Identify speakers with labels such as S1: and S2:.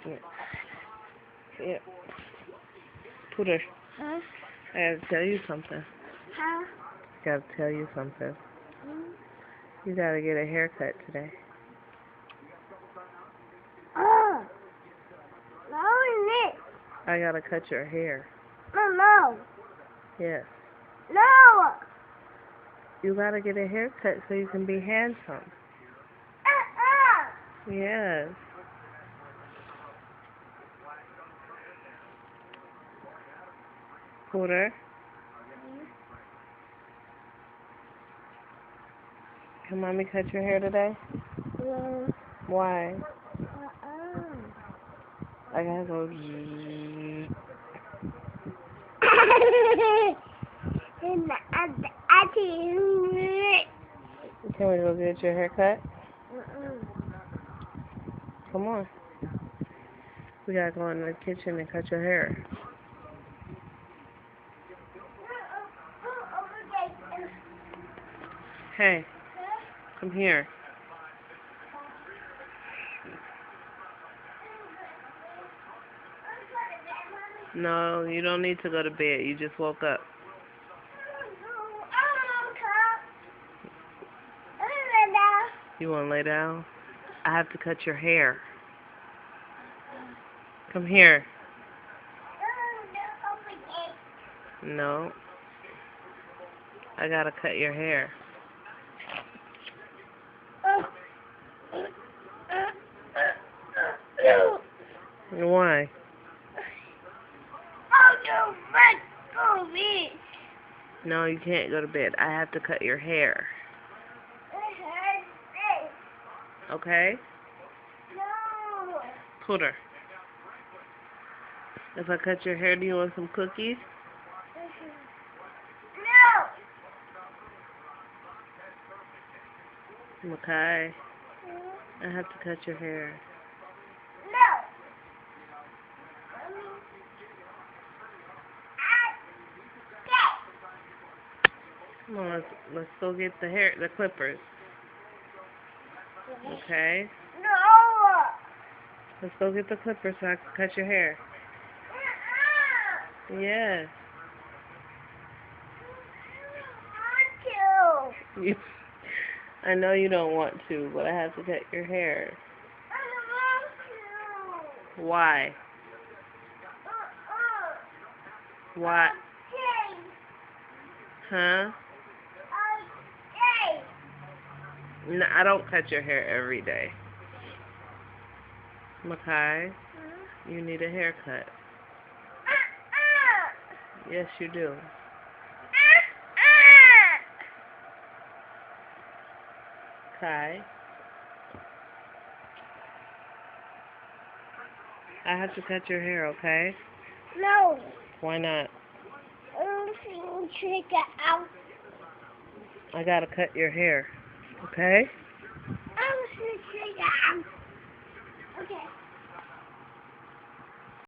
S1: Yeah. Yeah. Pooter,
S2: Huh?
S1: I gotta tell you something.
S2: Huh?
S1: Gotta tell you something.
S2: Hmm?
S1: You gotta get a haircut today.
S2: Oh! No, Nick.
S1: I gotta cut your hair.
S2: No.
S1: Yes.
S2: No!
S1: You gotta get a haircut so you can be handsome. Yes. Pooter, can mommy cut your hair today?
S2: Yeah.
S1: Why?
S2: Uh-uh.
S1: I gotta go. Can we go get your haircut? Come on. We gotta go in the kitchen and cut your hair. Hey, come here. No, you don't need to go to bed. You just woke up. You wanna lay down? I have to cut your hair. Come here. No. I gotta cut your hair. Why? No, you can't go to bed. I have to cut your hair. Okay?
S2: No.
S1: Pooter. If I cut your hair, do you want some cookies? Okay. I have to cut your hair. Come on, let's go get the clippers. Okay? Let's go get the clippers so I can cut your hair. Yes. You, I know you don't want to, but I have to cut your hair. Why? Why? Huh? No, I don't cut your hair every day. Makai, you need a haircut. Yes, you do. Kai, I have to cut your hair, okay?
S2: No.
S1: Why not?
S2: Check it out.
S1: I gotta cut your hair, okay?
S2: Check it out. Okay.